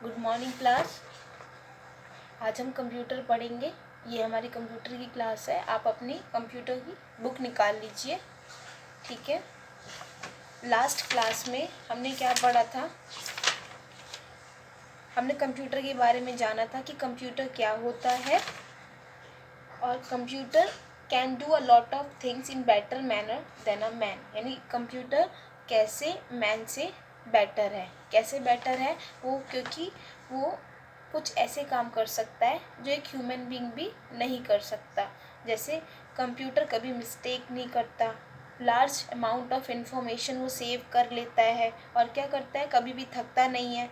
Good morning class. आज हम computer पढ़ेंगे। ये हमारी कंप्यूटर की क्लास है। आप अपनी कंप्यूटर की बुक निकाल लीजिए। ठीक है। लास्ट क्लास में हमने क्या पढ़ा था? हमने कंप्यूटर के बारे में जाना था कि कंप्यूटर क्या होता है और computer can do a lot of things in better manner than a man. यानी कंप्यूटर कैसे मैन से बेटर है। कैसे बेटर है वो? क्योंकि वो कुछ ऐसे काम कर सकता है जो एक ह्यूमन बीइंग भी नहीं कर सकता। जैसे कंप्यूटर कभी मिस्टेक नहीं करता, लार्ज अमाउंट ऑफ इंफॉर्मेशन वो सेव कर लेता है और क्या करता है, कभी भी थकता नहीं है,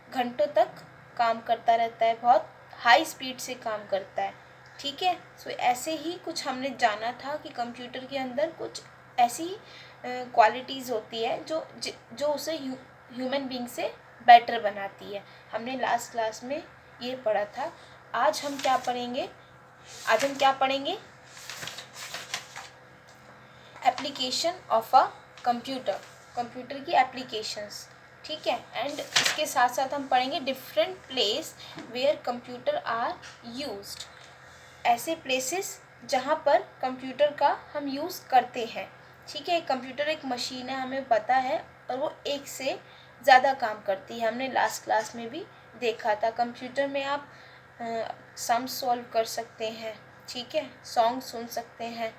घंटों तक काम करता रहता है, बहुत हाई स्पीड से काम करता है। ठीक है। सो ऐसे ही कुछ हमने जाना था कि कंप्यूटर के अंदर कुछ ऐसी क्वालिटीज़ होती है जो उसे ह्यूमन बीइंग से बेटर बनाती है। हमने लास्ट क्लास में ये पढ़ा था। आज हम क्या पढ़ेंगे? Application of a computer. Computer की एप्लीकेशंस। ठीक है। एंड इसके साथ साथ हम पढ़ेंगे different place where computer are used. ऐसे प्लेसेस जहाँ पर कंप्यूटर का हम यूज़ करते हैं। ठीक है। कंप्यूटर एक मशीन है, हमें पता है, और वो एक से ज़्यादा काम करती है। हमने लास्ट क्लास में भी देखा था। कंप्यूटर में आप सम सॉल्व कर सकते हैं। ठीक है। सॉन्ग सुन सकते हैं,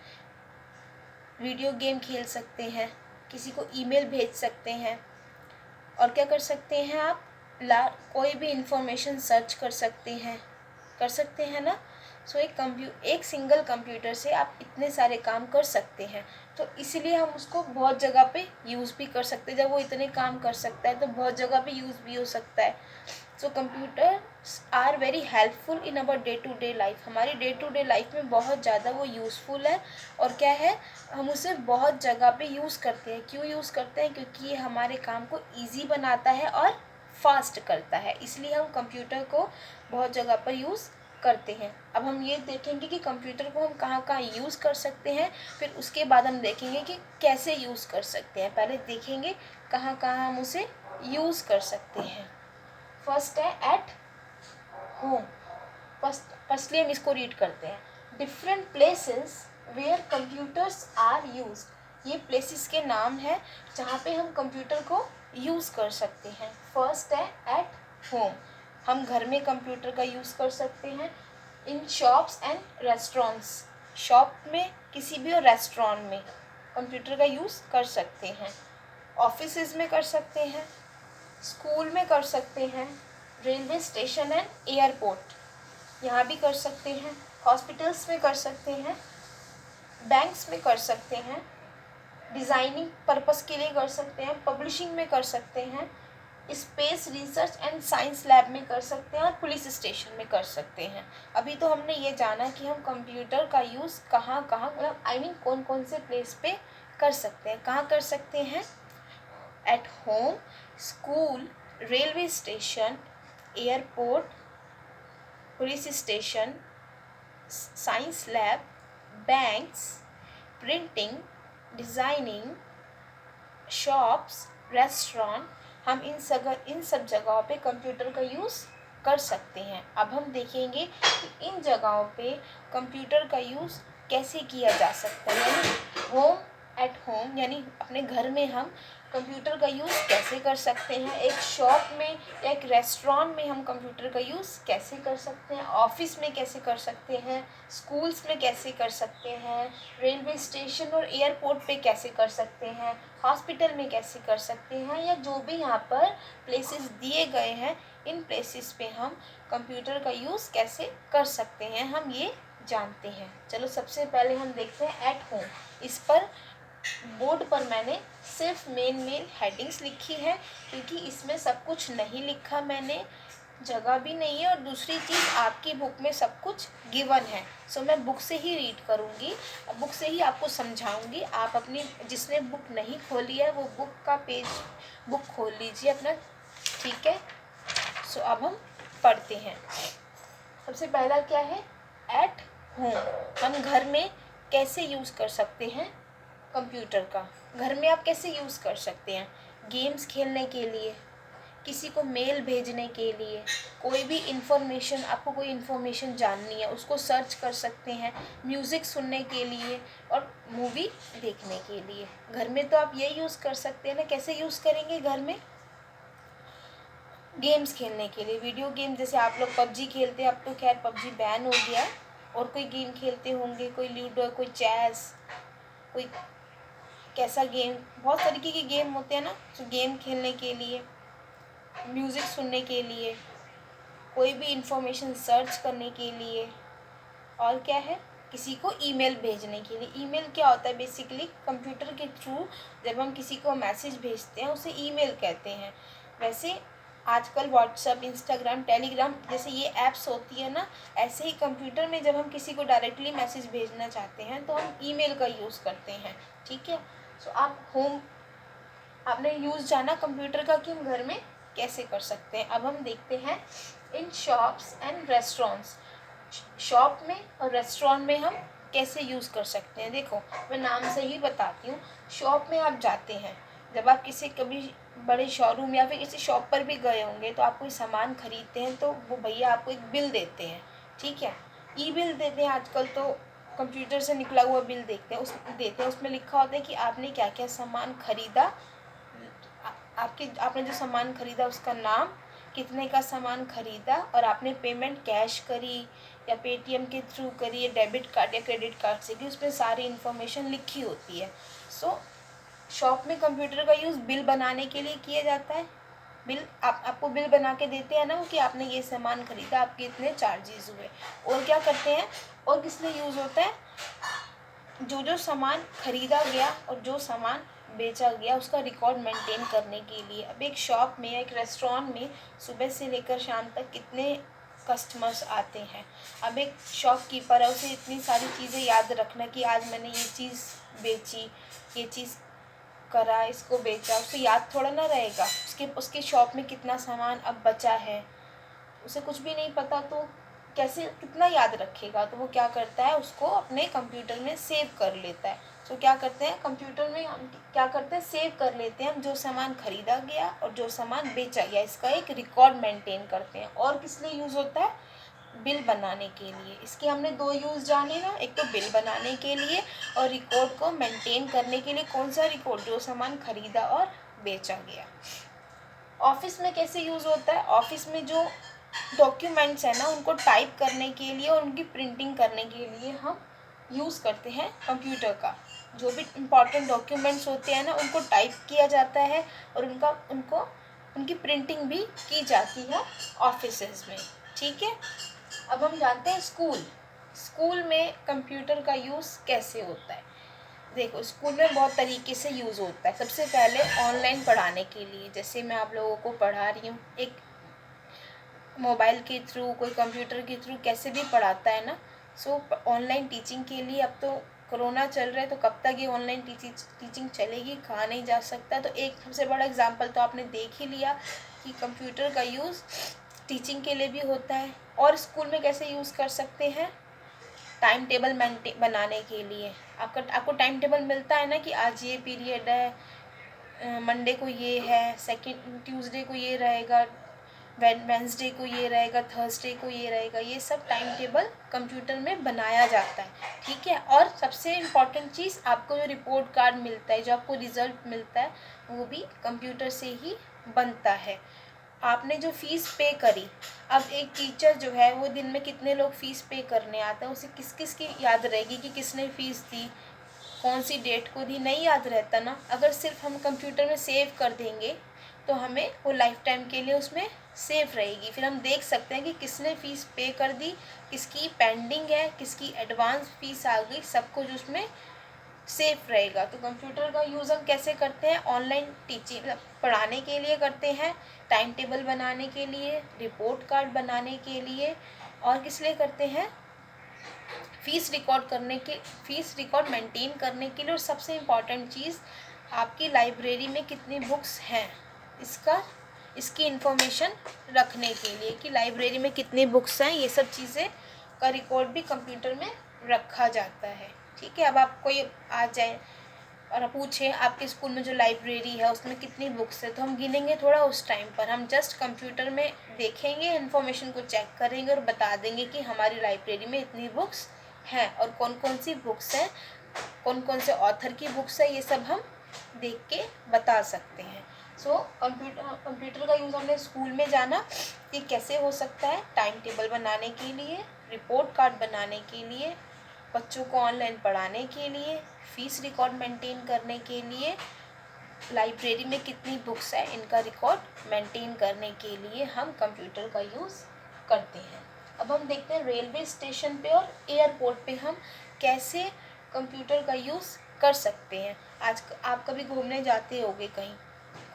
वीडियो गेम खेल सकते हैं, किसी को ईमेल भेज सकते हैं, और क्या कर सकते हैं आप? कोई भी इंफॉर्मेशन सर्च कर सकते हैं ना। सो एक सिंगल कंप्यूटर से आप इतने सारे काम कर सकते हैं। तो इसलिए हम उसको बहुत जगह पे यूज़ भी कर सकते हैं। जब वो इतने काम कर सकता है तो बहुत जगह पे यूज़ भी हो सकता है। So computers are very helpful in our day to day life. हमारी डे टू डे लाइफ में बहुत ज़्यादा वो यूज़फुल है। और क्या है, हम उसे बहुत जगह पे यूज़ करते हैं। क्यों यूज़ करते हैं? क्योंकि ये हमारे काम को ईजी बनाता है और फास्ट करता है। इसलिए हम कंप्यूटर को बहुत जगह पर यूज़ करते हैं। अब हम ये देखेंगे कि कंप्यूटर को हम कहाँ कहाँ यूज़ कर सकते हैं, फिर उसके बाद हम देखेंगे कि कैसे यूज़ कर सकते हैं। पहले देखेंगे कहाँ कहाँ हम उसे यूज़ कर सकते हैं। फर्स्ट है एट होम। फर्स्टली हम इसको रीड करते हैं। Different places where computers are used. ये प्लेसेस के नाम है जहाँ पे हम कंप्यूटर को यूज़ कर सकते हैं। फर्स्ट है एट होम। हम घर में कंप्यूटर का यूज़ कर सकते हैं। इन शॉप्स एंड रेस्टोरेंट्स। शॉप में किसी भी और रेस्टोरेंट में कंप्यूटर का यूज़ कर सकते हैं। ऑफिसेज में कर सकते हैं, स्कूल में कर सकते हैं, रेलवे स्टेशन एंड एयरपोर्ट यहाँ भी कर सकते हैं, हॉस्पिटल्स में कर सकते हैं, बैंक्स में कर सकते हैं, डिज़ाइनिंग पर्पस के लिए कर सकते हैं, पब्लिशिंग में कर सकते हैं, space research and science lab में कर सकते हैं, और पुलिस स्टेशन में कर सकते हैं। अभी तो हमने ये जाना कि हम कंप्यूटर का यूज़ कहाँ कहाँ, मतलब कौन कौन से प्लेस पे कर सकते हैं। कहाँ कर सकते हैं? At home, school, railway station, airport, police station, science lab, banks, printing, designing, shops, restaurant. हम इन सब जगहों पे कंप्यूटर का यूज़ कर सकते हैं। अब हम देखेंगे कि इन जगहों पे कंप्यूटर का यूज़ कैसे किया जा सकता है। यानी एट होम यानी अपने घर में हम कंप्यूटर का यूज़ कैसे कर सकते हैं, एक शॉप में या एक रेस्टोरेंट में हम कंप्यूटर का यूज़ कैसे कर सकते हैं, ऑफिस में कैसे कर सकते हैं, स्कूल्स में कैसे कर सकते हैं, रेलवे स्टेशन और एयरपोर्ट पे कैसे कर सकते हैं, हॉस्पिटल में कैसे कर सकते हैं, या जो भी यहाँ पर प्लेसेस दिए गए हैं इन प्लेसेस पे हम कंप्यूटर का यूज़ कैसे कर सकते हैं, हम ये जानते हैं। चलो सबसे पहले हम देखते हैं एट होम। इस पर बोर्ड पर मैंने सिर्फ मेन हेडिंग्स लिखी है, क्योंकि इसमें सब कुछ नहीं लिखा मैंने, जगह भी नहीं है, और दूसरी चीज़ आपकी बुक में सब कुछ गिवन है। सो मैं बुक से ही रीड करूँगी, बुक से ही आपको समझाऊँगी। आप अपनी जिसने बुक नहीं खोली है वो बुक खोल लीजिए अपना। ठीक है। सो अब हम पढ़ते हैं। सबसे पहला क्या है? At home. हम घर में कैसे यूज़ कर सकते हैं कंप्यूटर का। घर में आप कैसे यूज़ कर सकते हैं? गेम्स खेलने के लिए, किसी को मेल भेजने के लिए, कोई भी इन्फॉर्मेशन, आपको कोई इन्फॉर्मेशन जाननी है उसको सर्च कर सकते हैं, म्यूज़िक सुनने के लिए और मूवी देखने के लिए। घर में तो आप ये यूज़ कर सकते हैं ना। कैसे यूज़ करेंगे घर में? गेम्स खेलने के लिए, वीडियो गेम, जैसे आप लोग पबजी खेलते हैं, अब तो खैर पबजी बैन हो गया है, और कोई गेम खेलते होंगे, कोई लूडो, कोई चेस, कोई कैसा गेम, बहुत तरीके के गेम होते हैं ना। तो गेम खेलने के लिए, म्यूज़िक सुनने के लिए, कोई भी इंफॉर्मेशन सर्च करने के लिए, और क्या है, किसी को ईमेल भेजने के लिए। ईमेल क्या होता है? बेसिकली कंप्यूटर के थ्रू जब हम किसी को मैसेज भेजते हैं उसे ईमेल कहते हैं। वैसे आजकल व्हाट्सएप, इंस्टाग्राम, टेलीग्राम जैसे ये ऐप्स होती है ना, ऐसे ही कंप्यूटर में जब हम किसी को डायरेक्टली मैसेज भेजना चाहते हैं तो हम ईमेल का यूज़ करते हैं। ठीक है। सो आपने यूज़ जाना कंप्यूटर का कि हम घर में कैसे कर सकते हैं। अब हम देखते हैं इन शॉप्स एंड रेस्टोरेंट्स। शॉप में और रेस्टोरेंट में हम कैसे यूज़ कर सकते हैं। देखो, मैं नाम से ही बताती हूँ। शॉप में आप जाते हैं, जब आप किसी कभी बड़े शोरूम या फिर किसी शॉप पर भी गए होंगे तो आप कोई सामान खरीदते हैं तो वो भैया आपको एक बिल देते हैं। ठीक है। ई बिल देते हैं, आजकल तो कंप्यूटर से निकला हुआ बिल देते हैं। उसमें लिखा होता है कि आपने क्या क्या सामान खरीदा, आपने जो सामान खरीदा उसका नाम, कितने का सामान खरीदा, और आपने पेमेंट कैश करी या पेटीएम के थ्रू करी या डेबिट कार्ड या क्रेडिट कार्ड से की, उसमें सारी इन्फॉर्मेशन लिखी होती है। सो शॉप में कंप्यूटर का यूज़ बिल बनाने के लिए किया जाता है। बिल आपको बिल बना के देते हैं ना कि आपने ये सामान खरीदा, आपके इतने चार्जेस हुए। और क्या करते हैं, और किस लिए यूज़ होता है? जो जो सामान खरीदा गया और जो सामान बेचा गया उसका रिकॉर्ड मेंटेन करने के लिए। अब एक शॉप में, एक रेस्टोरेंट में सुबह से लेकर शाम तक कितने कस्टमर्स आते हैं। अब एक शॉपकीपर है, उसे इतनी सारी चीज़ें याद रखना कि आज मैंने ये चीज़ बेची, ये चीज़ करा, इसको बेचा, उसे याद थोड़ा ना रहेगा उसके शॉप में कितना सामान अब बचा है। उसे कुछ भी नहीं पता तो कैसे, कितना याद रखेगा। तो वो क्या करता है, उसको अपने कंप्यूटर में सेव कर लेता है। तो क्या करते हैं, कंप्यूटर में हम क्या करते हैं, सेव कर लेते हैं हम जो सामान खरीदा गया और जो सामान बेचा गया, इसका एक रिकॉर्ड मेंटेन करते हैं। और किस लिए यूज़ होता है? बिल बनाने के लिए। इसके हमने दो यूज़ जाने ना, एक तो बिल बनाने के लिए और रिकॉर्ड को मेंटेन करने के लिए। कौन सा रिकॉर्ड? जो सामान खरीदा और बेचा गया। ऑफिस में कैसे यूज़ होता है? ऑफिस में जो डॉक्यूमेंट्स है ना, उनको टाइप करने के लिए और उनकी प्रिंटिंग करने के लिए हम यूज़ करते हैं कंप्यूटर का। जो भी इम्पॉर्टेंट डॉक्यूमेंट्स होते हैं ना, उनको टाइप किया जाता है और उनकी प्रिंटिंग भी की जाती है ऑफिसेज में। ठीक है। अब हम जानते हैं स्कूल में कंप्यूटर का यूज़ कैसे होता है। देखो, स्कूल में बहुत तरीके से यूज़ होता है। सबसे पहले ऑनलाइन पढ़ाने के लिए, जैसे मैं आप लोगों को पढ़ा रही हूँ, एक मोबाइल के थ्रू, कोई कंप्यूटर के थ्रू कैसे भी पढ़ाता है ना। सो ऑनलाइन टीचिंग के लिए, अब तो कोरोना चल रहा है तो कब तक ये ऑनलाइन टीचिंग चलेगी, कहा नहीं जा सकता। तो एक सबसे बड़ा एग्जांपल तो आपने देख ही लिया कि कंप्यूटर का यूज़ टीचिंग के लिए भी होता है। और स्कूल में कैसे यूज़ कर सकते हैं? टाइम टेबल बनाने के लिए। आपको टाइम टेबल मिलता है ना कि आज ये पीरियड है, मंडे को ये है, सेकंड ट्यूसडे को ये रहेगा, वेडनेसडे को ये रहेगा, थर्सडे को ये रहेगा। ये सब टाइम टेबल कंप्यूटर में बनाया जाता है। ठीक है। और सबसे इम्पॉर्टेंट चीज़, आपको जो रिपोर्ट कार्ड मिलता है, जो आपको रिज़ल्ट मिलता है, वो भी कंप्यूटर से ही बनता है। आपने जो फ़ीस पे करी, अब एक टीचर जो है वो दिन में कितने लोग फ़ीस पे करने आते हैं, उसे किस किस की याद रहेगी कि किसने फ़ीस दी, कौन सी डेट को दी? नहीं याद रहता ना। अगर सिर्फ हम कंप्यूटर में सेव कर देंगे तो हमें वो लाइफ टाइम के लिए उसमें सेव रहेगी। फिर हम देख सकते हैं कि किसने फ़ीस पे कर दी, किसकी पेंडिंग है, किसकी एडवांस फ़ीस आ गई, सब कुछ उसमें सेफ रहेगा। तो कंप्यूटर का यूज़ हम कैसे करते हैं? ऑनलाइन टीचिंग पढ़ाने के लिए करते हैं, टाइम टेबल बनाने के लिए, रिपोर्ट कार्ड बनाने के लिए, और किस लिए करते हैं? फ़ीस रिकॉर्ड मेंटेन करने के लिए। और सबसे इम्पॉर्टेंट चीज़, आपकी लाइब्रेरी में कितनी बुक्स हैं, इसकी इंफॉर्मेशन रखने के लिए कि लाइब्रेरी में कितनी बुक्स हैं, ये सब चीज़ें का रिकॉर्ड भी कंप्यूटर में रखा जाता है। ठीक है। अब आपको ये आ जाए और पूछे आपके स्कूल में जो लाइब्रेरी है उसमें कितनी बुक्स है, तो हम गिनेंगे थोड़ा उस टाइम पर, हम जस्ट कंप्यूटर में देखेंगे, इन्फॉर्मेशन को चेक करेंगे और बता देंगे कि हमारी लाइब्रेरी में इतनी बुक्स हैं और कौन कौन सी बुक्स हैं, कौन कौन से ऑथर की बुक्स है, ये सब हम देख के बता सकते हैं। सो कंप्यूटर का यूज़ हमने स्कूल में जाना ये कैसे हो सकता है, टाइम टेबल बनाने के लिए, रिपोर्ट कार्ड बनाने के लिए, बच्चों को ऑनलाइन पढ़ाने के लिए, फीस रिकॉर्ड मेंटेन करने के लिए, लाइब्रेरी में कितनी बुक्स है इनका रिकॉर्ड मेंटेन करने के लिए हम कंप्यूटर का यूज़ करते हैं। अब हम देखते हैं रेलवे स्टेशन पे और एयरपोर्ट पे हम कैसे कंप्यूटर का यूज़ कर सकते हैं। आज आप कभी घूमने जाते होगे कहीं,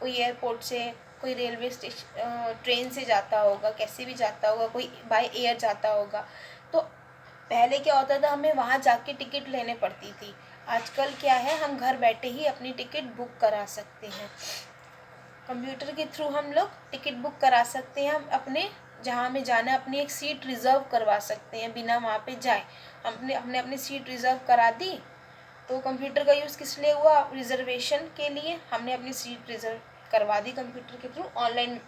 कोई एयरपोर्ट से, कोई रेलवे स्टेशन ट्रेन से जाता होगा, कैसे भी जाता होगा, कोई बाय एयर जाता होगा, तो पहले क्या होता था, हमें वहाँ जाके टिकट लेने पड़ती थी। आजकल क्या है, हम घर बैठे ही अपनी टिकट बुक करा सकते हैं। कंप्यूटर के थ्रू हम लोग टिकट बुक करा सकते हैं, हम अपने जहाँ हमें जाना है अपनी एक सीट रिज़र्व करवा सकते हैं बिना वहाँ पे जाए। हमने अपनी सीट रिज़र्व करा दी, तो कंप्यूटर का यूज़ किस लिए हुआ, रिजर्वेशन के लिए हमने अपनी सीट रिज़र्व करवा दी कंप्यूटर के थ्रू ऑनलाइन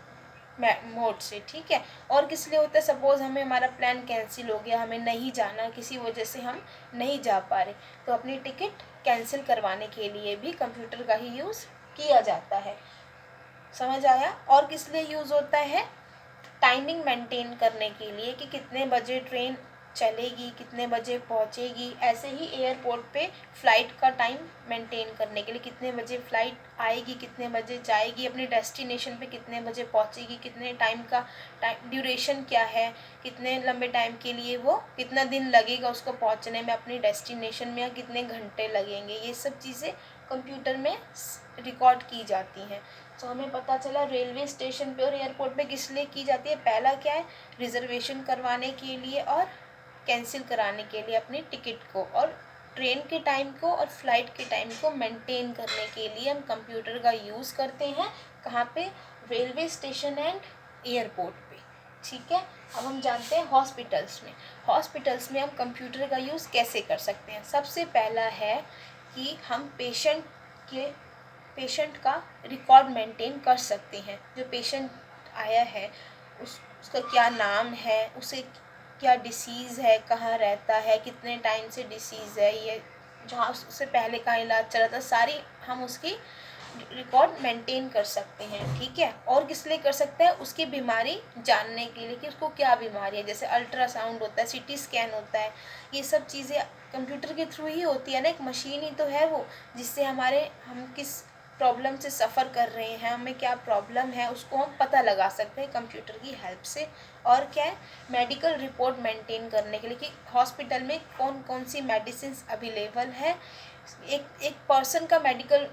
मोड से, ठीक है। और किस लिए होता है, सपोज़ हमें हमारा प्लान कैंसिल हो गया, हमें नहीं जाना, किसी वजह से हम नहीं जा पा रहे, तो अपनी टिकट कैंसिल करवाने के लिए भी कंप्यूटर का ही यूज़ किया जाता है। समझ आया। और किस लिए यूज़ होता है, टाइमिंग मेंटेन करने के लिए कि कितने बजे ट्रेन चलेगी, कितने बजे पहुंचेगी। ऐसे ही एयरपोर्ट पे फ़्लाइट का टाइम मेंटेन करने के लिए, कितने बजे फ़्लाइट आएगी, कितने बजे जाएगी, अपने डेस्टिनेशन पे कितने बजे पहुंचेगी, कितने टाइम का ड्यूरेशन क्या है, कितने लंबे टाइम के लिए वो, कितना दिन लगेगा उसको पहुंचने में अपनी डेस्टिनेशन में, या कितने घंटे लगेंगे, ये सब चीज़ें कंप्यूटर में रिकॉर्ड की जाती हैं। तो हमें पता चला रेलवे स्टेशन पे और एयरपोर्ट पे किस लिए की जाती है। पहला क्या है, रिजर्वेशन करवाने के लिए और कैंसिल कराने के लिए अपनी टिकट को, और ट्रेन के टाइम को और फ्लाइट के टाइम को मेंटेन करने के लिए हम कंप्यूटर का यूज़ करते हैं। कहाँ पे, रेलवे स्टेशन एंड एयरपोर्ट पे, ठीक है। अब हम जानते हैं हॉस्पिटल्स में। हॉस्पिटल्स में हम कंप्यूटर का यूज़ कैसे कर सकते हैं। सबसे पहला है कि हम पेशेंट का रिकॉर्ड मेंटेन कर सकते हैं। जो पेशेंट आया है उसका क्या नाम है, उसे क्या डिसीज़ है, कहाँ रहता है, कितने टाइम से डिसीज़ है, ये जहाँ उससे पहले का इलाज चला था, सारी हम उसकी रिकॉर्ड मेंटेन कर सकते हैं, ठीक है। और किस लिए कर सकते हैं, उसकी बीमारी जानने के लिए कि उसको क्या बीमारी है, जैसे अल्ट्रासाउंड होता है, सीटी स्कैन होता है, ये सब चीज़ें कंप्यूटर के थ्रू ही होती है ना। एक मशीन ही तो है वो, जिससे हम किस प्रॉब्लम से सफ़र कर रहे हैं, हमें क्या प्रॉब्लम है, उसको हम पता लगा सकते हैं कंप्यूटर की हेल्प से। और क्या है, मेडिकल रिपोर्ट मेंटेन करने के लिए कि हॉस्पिटल में कौन कौन सी मेडिसिन अवेलेबल है। एक पर्सन का मेडिकल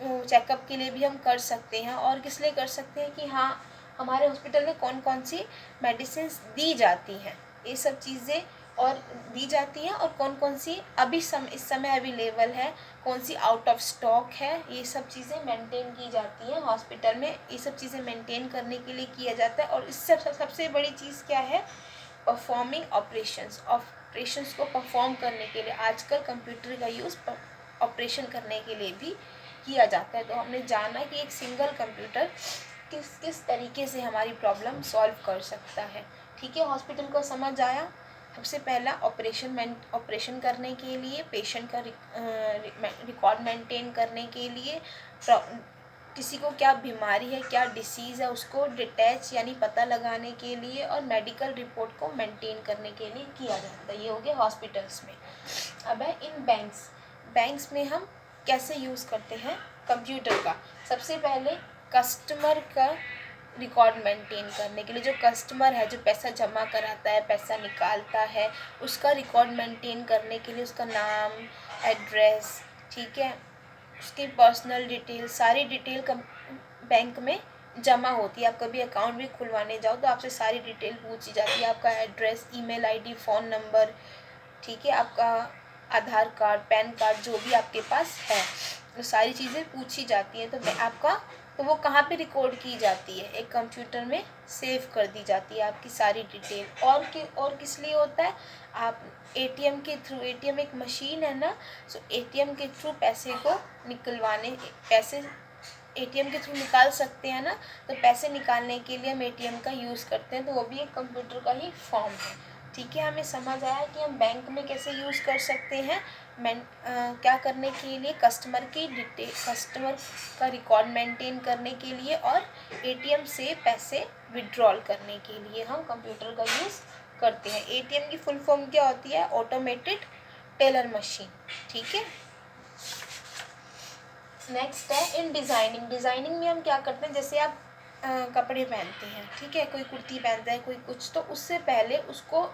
चेकअप के लिए भी हम कर सकते हैं। और किस लिए कर सकते हैं कि हाँ, हमारे हॉस्पिटल में कौन कौन सी मेडिसिन दी जाती हैं, ये सब चीज़ें और दी जाती हैं, और कौन कौन सी इस समय अवेलेबल है, कौन सी आउट ऑफ स्टॉक है, ये सब चीज़ें मेंटेन की जाती हैं हॉस्पिटल में। ये सब चीज़ें मेंटेन करने के लिए किया जाता है। और इससे सबसे बड़ी चीज़ क्या है, परफॉर्मिंग ऑपरेशंस को परफॉर्म करने के लिए आजकल कंप्यूटर का यूज़ ऑपरेशन करने के लिए भी किया जाता है। तो हमने जाना कि एक सिंगल कंप्यूटर किस किस तरीके से हमारी प्रॉब्लम सॉल्व कर सकता है, ठीक है। हॉस्पिटल को समझ आया। सबसे पहला ऑपरेशन करने के लिए, पेशेंट का रिकॉर्ड मेंटेन करने के लिए, किसी को क्या बीमारी है, क्या डिसीज़ है, उसको डिटेच यानी पता लगाने के लिए, और मेडिकल रिपोर्ट को मेंटेन करने के लिए किया जाता है। ये हो गया हॉस्पिटल्स में। अब है इन बैंक्स में हम कैसे यूज़ करते हैं कंप्यूटर का। सबसे पहले कस्टमर का रिकॉर्ड मेंटेन करने के लिए, जो कस्टमर है, जो पैसा जमा कराता है, पैसा निकालता है, उसका रिकॉर्ड मेंटेन करने के लिए उसका नाम, एड्रेस, ठीक है, उसकी पर्सनल डिटेल, सारी डिटेल बैंक में जमा होती है। आप कभी अकाउंट भी खुलवाने जाओ तो आपसे सारी डिटेल पूछी जाती है, आपका address, email ID, phone number, ठीक है, आपका आधार कार्ड, पैन कार्ड, जो भी आपके पास है, वो सारी चीज़ें पूछी जाती हैं। तो आपका तो वो कहाँ पे रिकॉर्ड की जाती है, एक कंप्यूटर में सेव कर दी जाती है आपकी सारी डिटेल। और किस लिए होता है, आप एटीएम के थ्रू, एटीएम एक मशीन है ना, सो एटीएम के थ्रू पैसे को निकलवाने, पैसे एटीएम के थ्रू निकाल सकते हैं ना, तो पैसे निकालने के लिए हम एटीएम का यूज़ करते हैं, तो वो भी एक कंप्यूटर का ही फॉर्म है। ठीक है, हमें समझ आया कि हम बैंक में कैसे यूज़ कर सकते हैं, क्या करने के लिए, कस्टमर का रिकॉर्ड मेंटेन करने के लिए, और एटीएम से पैसे विड्रॉल करने के लिए हम कंप्यूटर का यूज़ करते हैं। एटीएम की फुल फॉर्म क्या होती है, ऑटोमेटेड टेलर मशीन। ठीक है, नेक्स्ट है इन डिज़ाइनिंग। डिज़ाइनिंग में हम क्या करते हैं, जैसे आप कपड़े पहनते हैं, ठीक है, कोई कुर्ती पहनता है, कोई कुछ, तो उससे पहले उसको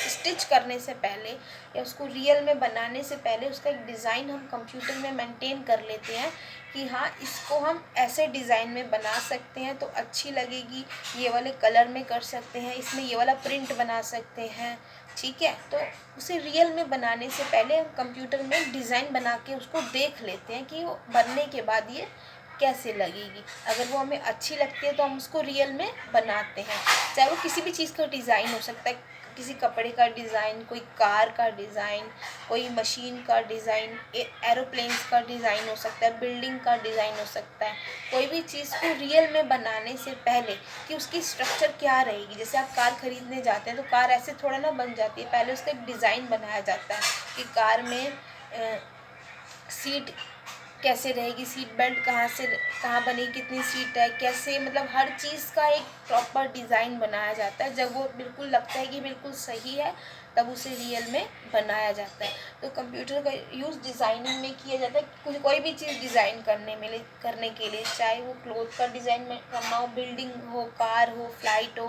स्टिच करने से पहले या उसको रियल में बनाने से पहले उसका एक डिज़ाइन हम कंप्यूटर में मेंटेन कर लेते हैं कि हाँ इसको हम ऐसे डिज़ाइन में बना सकते हैं तो अच्छी लगेगी, ये वाले कलर में कर सकते हैं, इसमें ये वाला प्रिंट बना सकते हैं। ठीक है, तो उसे रियल में बनाने से पहले हम कंप्यूटर में डिज़ाइन बना के उसको देख लेते हैं कि वो बनने के बाद ये कैसे लगेगी। अगर वो हमें अच्छी लगती है तो हम उसको रियल में बनाते हैं, चाहे वो किसी भी चीज़ का डिज़ाइन हो सकता है, किसी कपड़े का डिज़ाइन, कोई कार का डिज़ाइन, कोई मशीन का डिज़ाइन, एरोप्लेन्स का डिज़ाइन हो सकता है, बिल्डिंग का डिज़ाइन हो सकता है। कोई भी चीज़ को रियल में बनाने से पहले कि उसकी स्ट्रक्चर क्या रहेगी, जैसे आप कार खरीदने जाते हैं तो कार ऐसे थोड़ा ना बन जाती है, पहले उसका एक डिज़ाइन बनाया जाता है कि कार में सीट कैसे रहेगी, सीट बेल्ट कहाँ बनेगी, कितनी सीट है, कैसे, मतलब हर चीज़ का एक प्रॉपर डिज़ाइन बनाया जाता है। जब वो बिल्कुल लगता है कि बिल्कुल सही है तब उसे रियल में बनाया जाता है। तो कंप्यूटर का यूज़ डिज़ाइनिंग में किया जाता है, कोई भी चीज़ डिज़ाइन करने के लिए, चाहे वो क्लोथ का डिज़ाइन में करना हो, बिल्डिंग हो, कार हो, फ्लाइट हो,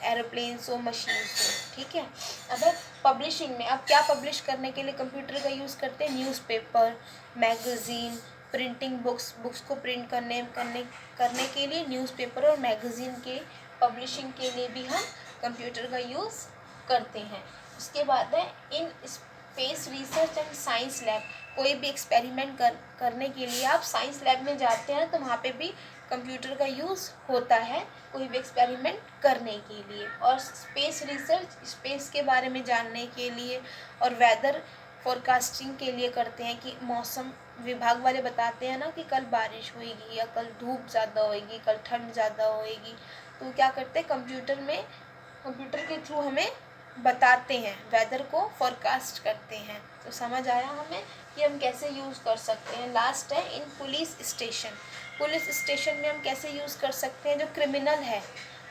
एरोप्लेन्स हो, मशीन्स हो। ठीक है, अब पब्लिशिंग में, अब क्या पब्लिश करने के लिए कंप्यूटर का यूज़ करते हैं, न्यूज़पेपर, मैगज़ीन, प्रिंटिंग बुक्स को प्रिंट करने के लिए न्यूज़पेपर और मैगज़ीन के पब्लिशिंग के लिए भी हम कंप्यूटर का यूज़ करते हैं। उसके बाद है in space research and science lab. कोई भी एक्सपेरिमेंट करने के लिए आप साइंस लैब में जाते हैं तो वहाँ पे भी कंप्यूटर का यूज़ होता है कोई भी एक्सपेरिमेंट करने के लिए। और स्पेस रिसर्च, स्पेस के बारे में जानने के लिए, और वेदर फोरकास्टिंग के लिए करते हैं कि मौसम विभाग वाले बताते हैं ना कि कल बारिश होएगी या कल धूप ज़्यादा होएगी, कल ठंड ज़्यादा होएगी, तो क्या करते हैं कंप्यूटर के थ्रू हमें बताते हैं, वेदर को फोरकास्ट करते हैं। तो समझ आया हमें कि हम कैसे यूज़ कर सकते हैं। लास्ट है इन पुलिस स्टेशन। पुलिस स्टेशन में हम कैसे यूज़ कर सकते हैं, जो क्रिमिनल है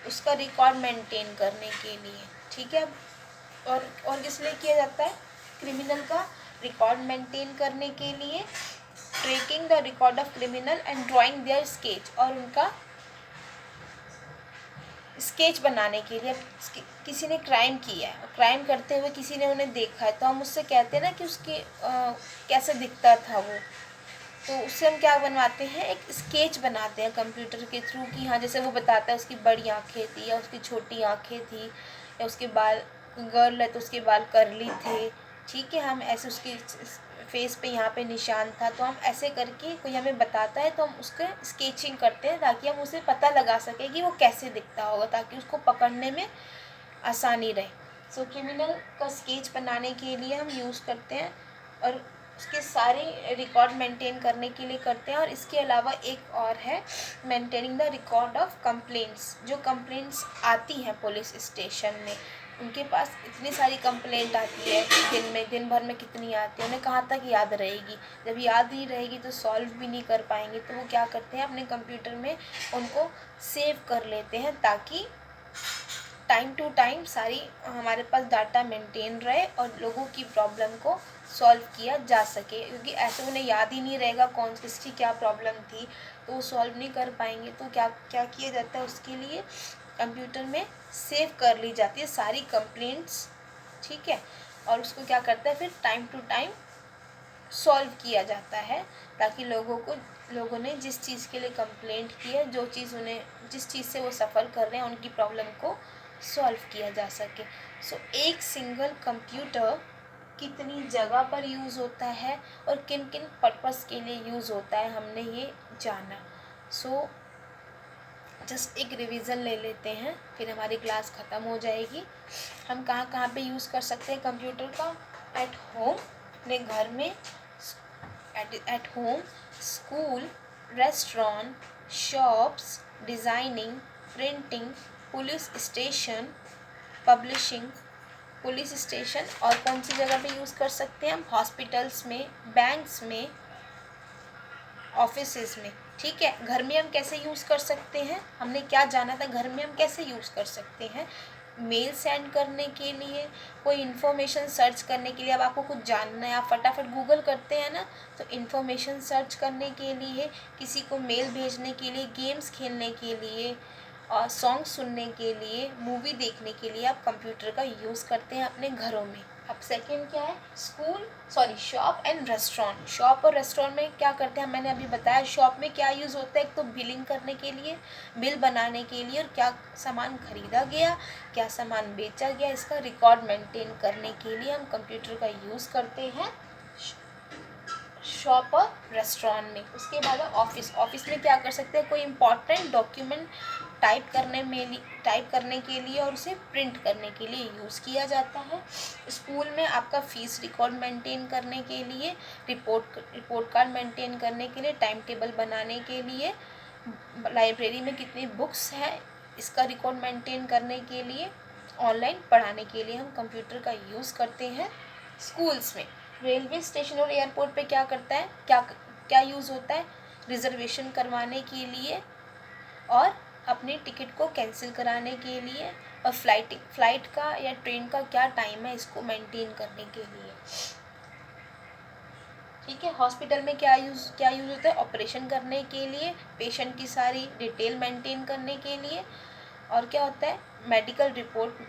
उसका रिकॉर्ड मेंटेन करने के लिए। ठीक है, और किस लिए किया जाता है, क्रिमिनल का रिकॉर्ड मेंटेन करने के लिए, tracking the record of criminal and drawing their sketch, और उनका स्केच बनाने के लिए। किसी ने क्राइम किया है, क्राइम करते हुए किसी ने उन्हें देखा है, तो हम उससे कहते हैं ना कि उसके कैसे दिखता था वो, तो उससे हम क्या बनवाते हैं, एक स्केच बनाते हैं कंप्यूटर के थ्रू कि हाँ जैसे वो बताता है उसकी बड़ी आँखें थी या उसकी छोटी आँखें थी, या उसके बाल, गर्ल है तो उसके बाल कर्ली थे। ठीक है, हम ऐसे उसकी फेस पे यहाँ पे निशान था, तो हम ऐसे करके कोई हमें बताता है तो हम उसका स्केचिंग करते हैं ताकि हम उसे पता लगा सकें कि वो कैसे दिखता होगा, ताकि उसको पकड़ने में आसानी रहे। सो क्रिमिनल का स्केच बनाने के लिए हम यूज़ करते हैं, और उसके सारे रिकॉर्ड मेंटेन करने के लिए करते हैं। और इसके अलावा एक और है maintaining the record of complaints. जो कंप्लेंट्स आती हैं पुलिस स्टेशन में, उनके पास इतनी सारी कंप्लेंट आती है, दिन भर में कितनी आती है, उन्हें कहाँ तक याद रहेगी, जब याद नहीं रहेगी तो सॉल्व भी नहीं कर पाएंगे। तो वो क्या करते हैं, अपने कंप्यूटर में उनको सेव कर लेते हैं ताकि टाइम टू टाइम सारी हमारे पास डाटा मेंटेन रहे और लोगों की प्रॉब्लम को सॉल्व किया जा सके, क्योंकि ऐसे उन्हें याद ही नहीं रहेगा कौन किसकी क्या प्रॉब्लम थी, तो वो सॉल्व नहीं कर पाएंगे। तो क्या क्या किया जाता है, उसके लिए कंप्यूटर में सेव कर ली जाती है सारी कंप्लेंट्स। ठीक है, और उसको क्या करता है फिर टाइम टू टाइम सॉल्व किया जाता है, ताकि लोगों ने जिस चीज़ के लिए कंप्लेंट की है, जिस चीज़ से वो सफ़र कर रहे हैं उनकी प्रॉब्लम को सॉल्व किया जा सके। सो एक सिंगल कंप्यूटर कितनी जगह पर यूज़ होता है और किन किन पर्पस के लिए यूज़ होता है, हमने ये जाना। सो जस्ट एक रिवीजन ले लेते हैं, फिर हमारी क्लास ख़त्म हो जाएगी। हम कहाँ कहाँ पे यूज़ कर सकते हैं कंप्यूटर का? एट होम, अपने घर में, at home, school, restaurant, shops, designing, printing, police station, publishing, police station, और कौन सी जगह पे यूज़ कर सकते हैं हम? हॉस्पिटल्स में, बैंक्स में, ऑफिसेज में। ठीक है, घर में हम कैसे यूज़ कर सकते हैं? हमने क्या जाना था, घर में हम कैसे यूज़ कर सकते हैं? मेल सेंड करने के लिए, कोई इन्फॉर्मेशन सर्च करने के लिए। अब आपको कुछ जानना है, आप फटाफट गूगल करते हैं ना, तो इन्फॉर्मेशन सर्च करने के लिए, किसी को मेल भेजने के लिए, गेम्स खेलने के लिए, और सॉन्ग सुनने के लिए, मूवी देखने के लिए आप कंप्यूटर का यूज़ करते हैं अपने घरों में। अब सेकंड क्या है? Shop and restaurant. शॉप और रेस्टोरेंट में क्या करते हैं? मैंने अभी बताया। शॉप में क्या यूज़ होता है? एक तो बिलिंग करने के लिए, बिल बनाने के लिए, और क्या सामान खरीदा गया, क्या सामान बेचा गया, इसका रिकॉर्ड मेंटेन करने के लिए हम कंप्यूटर का यूज़ करते हैं शॉप और रेस्टोरेंट में। उसके बाद ऑफिस में क्या कर सकते हैं? कोई इंपॉर्टेंट डॉक्यूमेंट टाइप करने के लिए और उसे प्रिंट करने के लिए यूज़ किया जाता है। स्कूल में आपका फीस रिकॉर्ड मेंटेन करने के लिए, रिपोर्ट कार्ड मेंटेन करने के लिए, टाइम टेबल बनाने के लिए, लाइब्रेरी में कितनी बुक्स हैं इसका रिकॉर्ड मेंटेन करने के लिए, ऑनलाइन पढ़ाने के लिए हम कंप्यूटर का यूज़ करते हैं स्कूल्स में। रेलवे स्टेशन और एयरपोर्ट पे क्या करता है, क्या यूज़ होता है? रिजर्वेशन करवाने के लिए और अपनी टिकट को कैंसिल कराने के लिए, और फ्लाइट का या ट्रेन का क्या टाइम है इसको मेंटेन करने के लिए। ठीक है। हॉस्पिटल में क्या यूज़ होता है? ऑपरेशन करने के लिए, पेशेंट की सारी डिटेल मेंटेन करने के लिए, और क्या होता है? मेडिकल रिपोर्ट,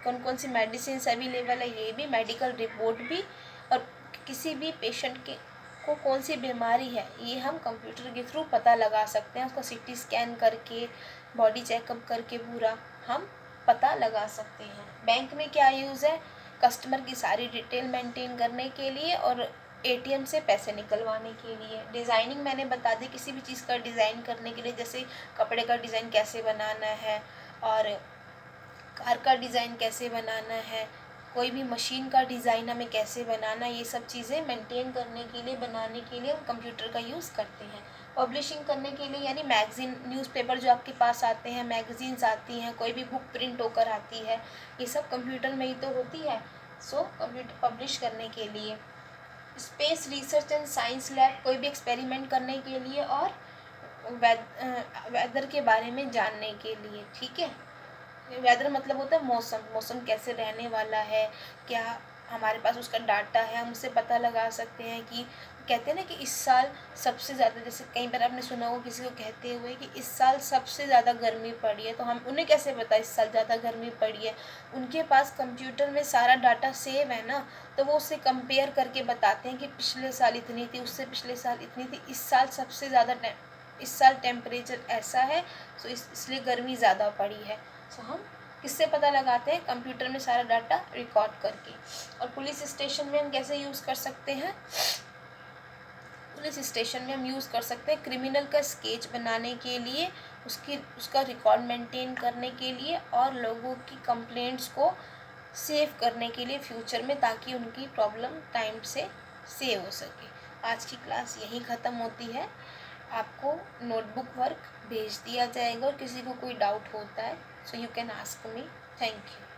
कौन कौन सी मेडिसिन अवेलेबल है ये भी, मेडिकल रिपोर्ट भी, और किसी भी पेशेंट को कौन सी बीमारी है ये हम कंप्यूटर के थ्रू पता लगा सकते हैं। उसका सीटी स्कैन करके, बॉडी चेकअप करके पूरा हम पता लगा सकते हैं। बैंक में क्या यूज़ है? कस्टमर की सारी डिटेल मेंटेन करने के लिए और एटीएम से पैसे निकलवाने के लिए। डिज़ाइनिंग मैंने बता दी, किसी भी चीज़ का डिज़ाइन करने के लिए, जैसे कपड़े का डिज़ाइन कैसे बनाना है, और कार का डिज़ाइन कैसे बनाना है, कोई भी मशीन का डिज़ाइन हमें कैसे बनाना, ये सब चीज़ें मेंटेन करने के लिए, बनाने के लिए हम कंप्यूटर का यूज़ करते हैं। पब्लिशिंग करने के लिए, यानी मैगज़ीन, न्यूज़पेपर जो आपके पास आते हैं, मैगज़ीन्स आती हैं, कोई भी बुक प्रिंट होकर आती है, ये सब कंप्यूटर में ही तो होती है। सो कंप्यूटर पब्लिश करने के लिए। Space research and science lab, कोई भी एक्सपेरिमेंट करने के लिए, और वेदर के बारे में जानने के लिए। ठीक है। वेदर मतलब होता है मौसम कैसे रहने वाला है, क्या हमारे पास उसका डाटा है, हम उससे पता लगा सकते हैं कि, कहते हैं ना कि इस साल सबसे ज़्यादा, जैसे कई बार आपने सुना होगा किसी को कहते हुए कि इस साल सबसे ज़्यादा गर्मी पड़ी है, तो हम उन्हें कैसे पता इस साल ज़्यादा गर्मी पड़ी है? उनके पास कंप्यूटर में सारा डाटा सेव है ना, तो वो उससे कंपेयर करके बताते हैं कि पिछले साल इतनी थी, उससे पिछले साल इतनी थी, इस साल सबसे ज़्यादा इस साल टेम्परेचर ऐसा है, तो इसलिए गर्मी ज़्यादा पड़ी है। सो हम किससे पता लगाते हैं? कंप्यूटर में सारा डाटा रिकॉर्ड करके। और पुलिस स्टेशन में हम कैसे यूज़ कर सकते हैं? पुलिस स्टेशन में हम यूज़ कर सकते हैं क्रिमिनल का स्केच बनाने के लिए, उसका रिकॉर्ड मेंटेन करने के लिए, और लोगों की कंप्लेंट्स को सेव करने के लिए फ्यूचर में, ताकि उनकी प्रॉब्लम टाइम से सेव हो सके। आज की क्लास यहीं ख़त्म होती है। आपको नोटबुक वर्क भेज दिया जाएगा, और किसी को कोई डाउट होता है so you can ask me. Thank you.